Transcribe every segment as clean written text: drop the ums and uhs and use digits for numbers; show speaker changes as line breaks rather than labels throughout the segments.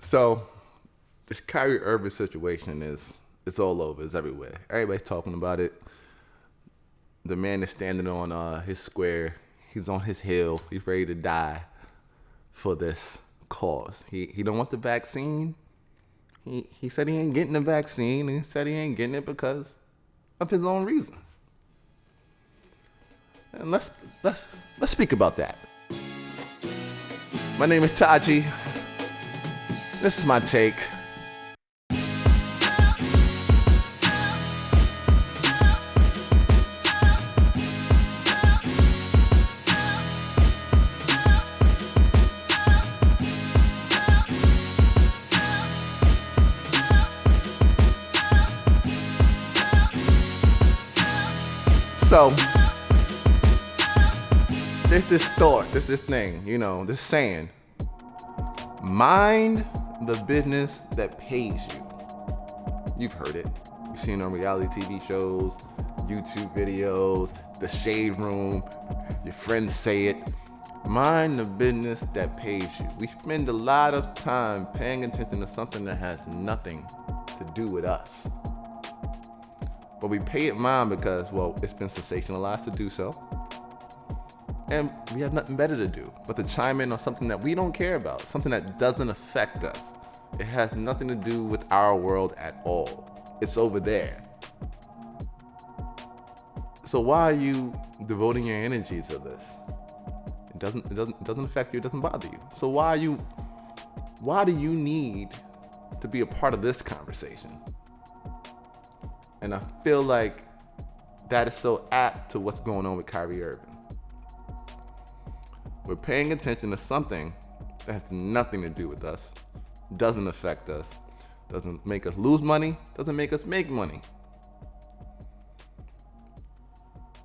So this Kyrie Irving situation it's all over. It's everywhere. Everybody's talking about it. The man is standing on his square. He's on his hill. He's ready to die for this cause. He don't want the vaccine. He said he ain't getting the vaccine. And he said he ain't getting it because of his own reasons. And let's speak about that. My name is Tahchee. This is my take. So, there's this thought, there's this thing, this saying, mind the business that pays you. You've heard it. You've seen it on reality TV shows, YouTube videos, the shade room, your friends say it. Mind the business that pays you. We spend a lot of time paying attention to something that has nothing to do with us. But we pay it mind because, it's been sensationalized to do so. And we have nothing better to do but to chime in on something that we don't care about, something that doesn't affect us. It has nothing to do with our world at all. It's over there. So why are you devoting your energy to this? It doesn't affect you, it doesn't bother you. So why do you need to be a part of this conversation? And I feel like that is so apt to what's going on with Kyrie Irving. We're paying attention to something that has nothing to do with us, doesn't affect us, doesn't make us lose money, doesn't make us make money.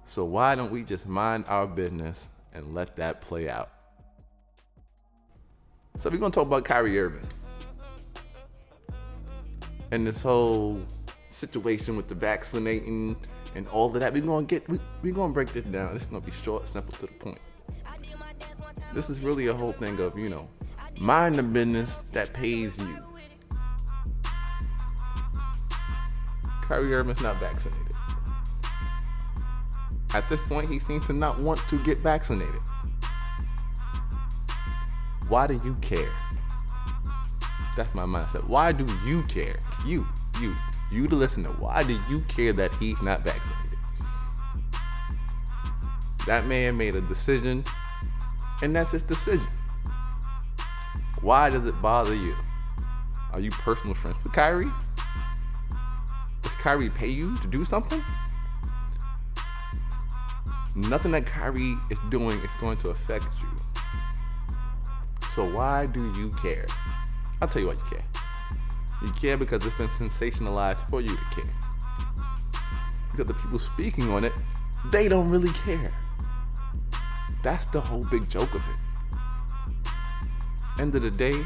So why don't we just mind our business and let that play out? So we're gonna talk about Kyrie Irving and this whole situation with the vaccinating and all of that. We're gonna break this down. It's gonna be short, simple, to the point. This is really a whole thing of, mind the business that pays you. Kyrie Irving's not vaccinated. At this point, he seems to not want to get vaccinated. Why do you care? That's my mindset. Why do you care? You the listener, why do you care that he's not vaccinated? That man made a decision, and that's his decision. Why does it bother you? Are you personal friends with Kyrie? Does Kyrie pay you to do something? Nothing that Kyrie is doing is going to affect you. So why do you care? I'll tell you why you care. You care because it's been sensationalized for you to care. Because the people speaking on it, they don't really care. That's the whole big joke of it. End of the day,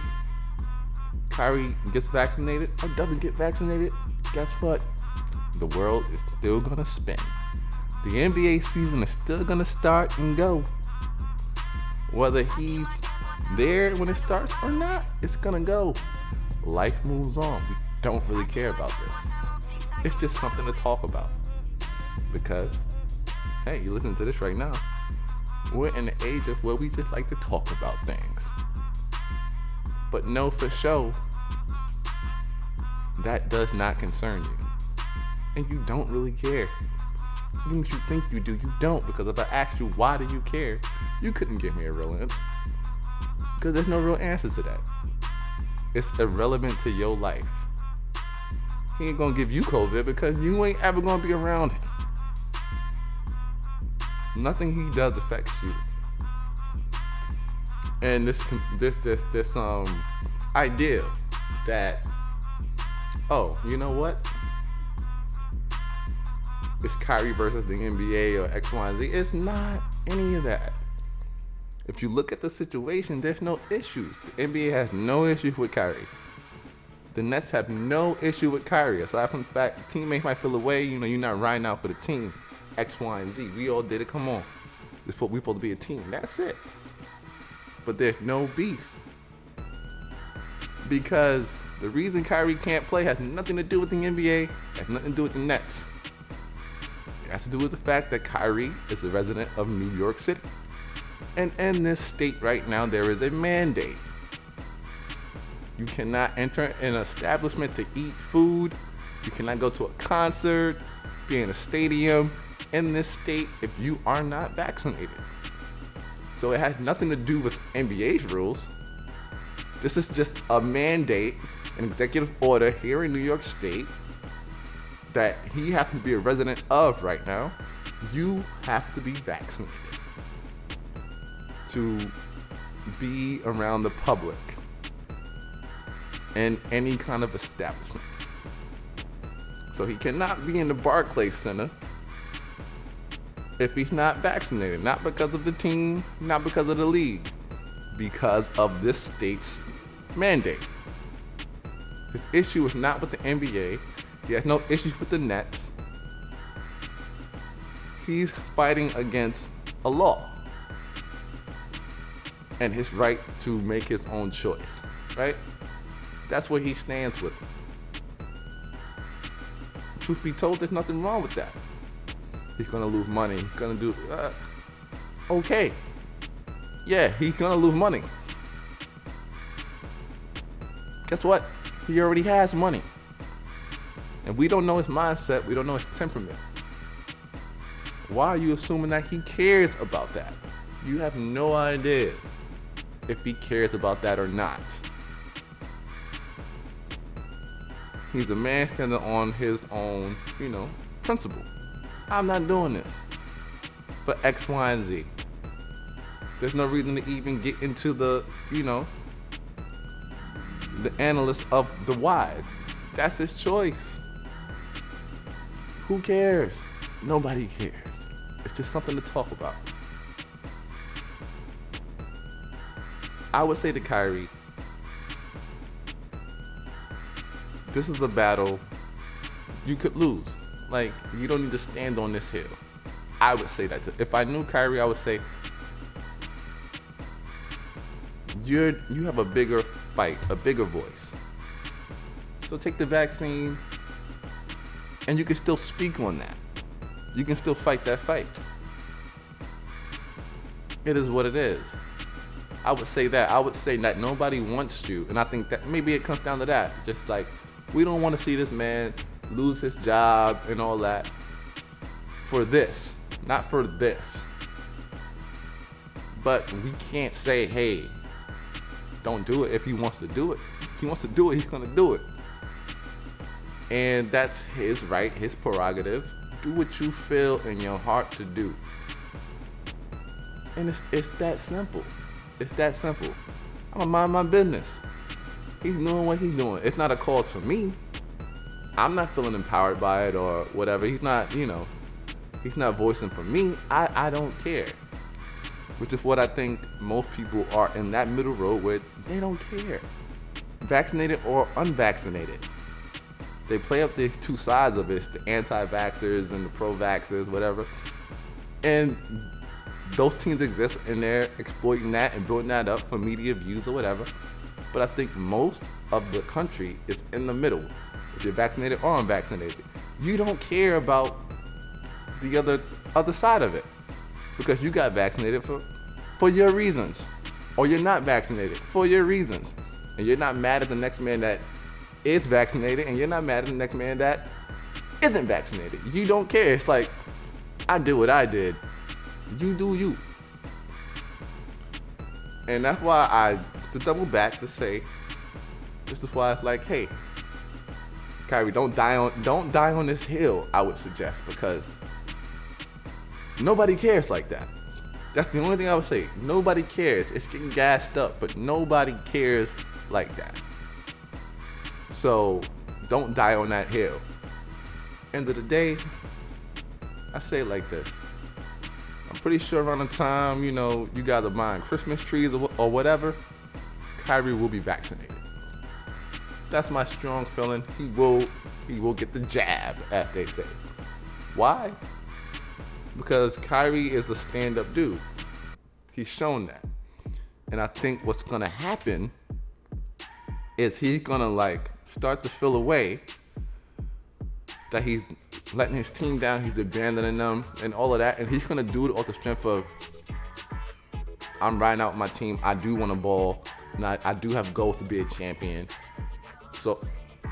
Kyrie gets vaccinated or doesn't get vaccinated, guess what? The world is still gonna spin. The NBA season is still gonna start and go. Whether he's there when it starts or not, it's gonna go. Life moves on. We don't really care about this. It's just something to talk about. Because, hey, you're listening to this right now. We're in the age of where we just like to talk about things. But know for sure, that does not concern you. And you don't really care. Even if you think you do, you don't. Because if I asked you, why do you care? You couldn't give me a real answer. Because there's no real answer to that. It's irrelevant to your life. He ain't gonna give you COVID because you ain't ever gonna be around him. Nothing he does affects you. And this idea that, you know what? It's Kyrie versus the NBA or X, Y, and Z. It's not any of that. If you look at the situation, there's no issues. The NBA has no issue with Kyrie. The Nets have no issue with Kyrie. Aside from the fact the teammates might feel away, you're not riding out for the team. X, Y, and Z. We all did it. Come on. We're supposed to be a team. That's it. But there's no beef. Because the reason Kyrie can't play has nothing to do with the NBA, has nothing to do with the Nets. It has to do with the fact that Kyrie is a resident of New York City. And in this state right now, there is a mandate. You cannot enter an establishment to eat food. You cannot go to a concert, be in a stadium in this state if you are not vaccinated. So it has nothing to do with NBA's rules. This is just a mandate, an executive order here in New York State that he happens to be a resident of right now. You have to be vaccinated to be around the public in any kind of establishment. So he cannot be in the Barclays Center if he's not vaccinated. Not because of the team, not because of the league, because of this state's mandate. His issue is not with the NBA. He has no issues with the Nets. He's fighting against a law and his right to make his own choice, right? That's what he stands with. Truth be told, there's nothing wrong with that. He's gonna lose money. He's gonna do, okay. Yeah, he's gonna lose money. Guess what? He already has money. And we don't know his mindset. We don't know his temperament. Why are you assuming that he cares about that? You have no idea if he cares about that or not. He's a man standing on his own, principle. I'm not doing this for X, Y, and Z. There's no reason to even get into the analyst of the whys. That's his choice. Who cares? Nobody cares. It's just something to talk about. I would say to Kyrie, this is a battle you could lose. Like, you don't need to stand on this hill. I would say that. If I knew Kyrie, I would say, you have a bigger fight, a bigger voice. So take the vaccine, and you can still speak on that. You can still fight that fight. It is what it is. I would say that. I would say that nobody wants you, and I think that maybe it comes down to that. Just like, we don't want to see this man lose his job and all that for this, not for this. But we can't say, hey, don't do it if he wants to do it. If he wants to do it, he's gonna do it. And that's his right, his prerogative. Do what you feel in your heart to do. And it's that simple. It's that simple. I'm gonna mind my business. He's doing what he's doing. It's not a cause for me. I'm not feeling empowered by it or whatever. He's not, he's not voicing for me. I don't care. Which is what I think most people are in that middle road where they don't care. Vaccinated or unvaccinated. They play up the two sides of it, the anti-vaxxers and the pro-vaxxers, whatever. And those teams exist and they're exploiting that and building that up for media views or whatever. But I think most of the country is in the middle. If you're vaccinated or unvaccinated, you don't care about the other side of it because you got vaccinated for your reasons, or you're not vaccinated for your reasons, and you're not mad at the next man that is vaccinated, and you're not mad at the next man that isn't vaccinated. You don't care. It's like, I did what I did. You do you. And that's why to double back to say, this is why it's like, hey, Kyrie, don't die on this hill, I would suggest, because nobody cares like that. That's the only thing I would say. Nobody cares. It's getting gassed up, but nobody cares like that. So don't die on that hill. End of the day, I say it like this. I'm pretty sure around the time, you guys are buying Christmas trees or whatever, Kyrie will be vaccinated. That's my strong feeling. He will get the jab, as they say. Why? Because Kyrie is a stand-up dude. He's shown that. And I think what's gonna happen is he gonna like start to feel a way that he's letting his team down, he's abandoning them, and all of that, and he's gonna do it off the strength of, I'm riding out my team. I do want to ball, and I do have goals to be a champion. So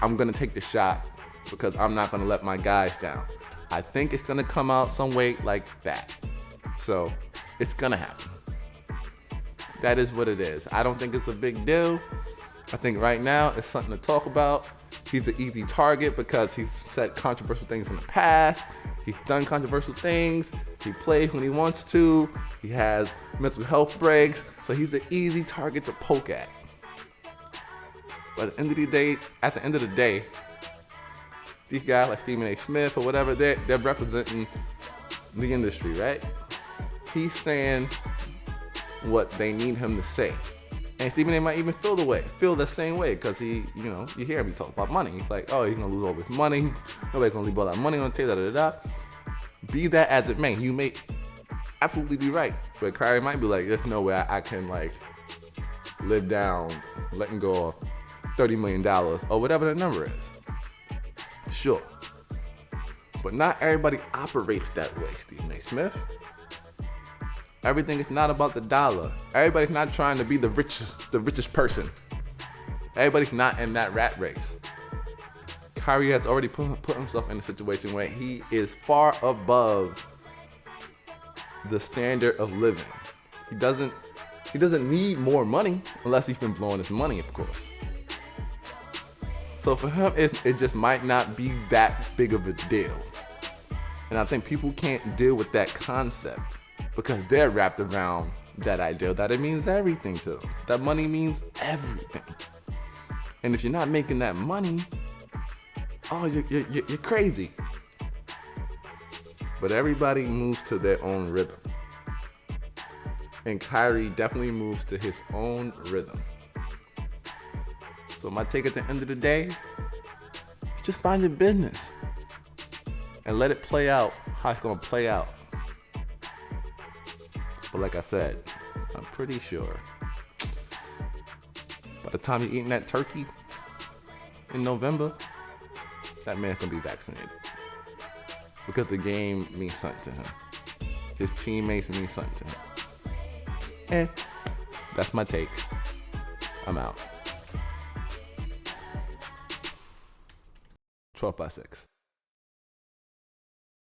I'm gonna take the shot because I'm not gonna let my guys down. I think it's gonna come out some way like that. So it's gonna happen. That is what it is. I don't think it's a big deal. I think right now it's something to talk about. He's an easy target because he's said controversial things in the past. He's done controversial things. He plays when he wants to. He has mental health breaks. So he's an easy target to poke at. But at the end of the day, these guys like Stephen A. Smith or whatever, they're representing the industry, right? He's saying what they need him to say. And Stephen A. might even feel the same way, because you hear him talk about money. He's like, oh, he's gonna lose all this money. Nobody's gonna leave all that money on the table. Be that as it may, you may absolutely be right. But Kyrie might be like, there's no way I can like live down letting go of $30 million or whatever the number is. Sure. But not everybody operates that way, Stephen A. Smith. Everything is not about the dollar. Everybody's not trying to be the richest person. Everybody's not in that rat race. Kyrie has already put himself in a situation where he is far above the standard of living. He doesn't need more money unless he's been blowing his money, of course. So for him, it just might not be that big of a deal. And I think people can't deal with that concept, because they're wrapped around that idea that it means everything to them. That money means everything. And if you're not making that money, oh, you're crazy. But everybody moves to their own rhythm. And Kyrie definitely moves to his own rhythm. So my take at the end of the day is just mind your business and let it play out how it's gonna play out. But like I said, I'm pretty sure by the time you're eating that turkey in November, that man's gonna be vaccinated. Because the game means something to him. His teammates mean something to him. And that's my take. I'm out. 12 by 6.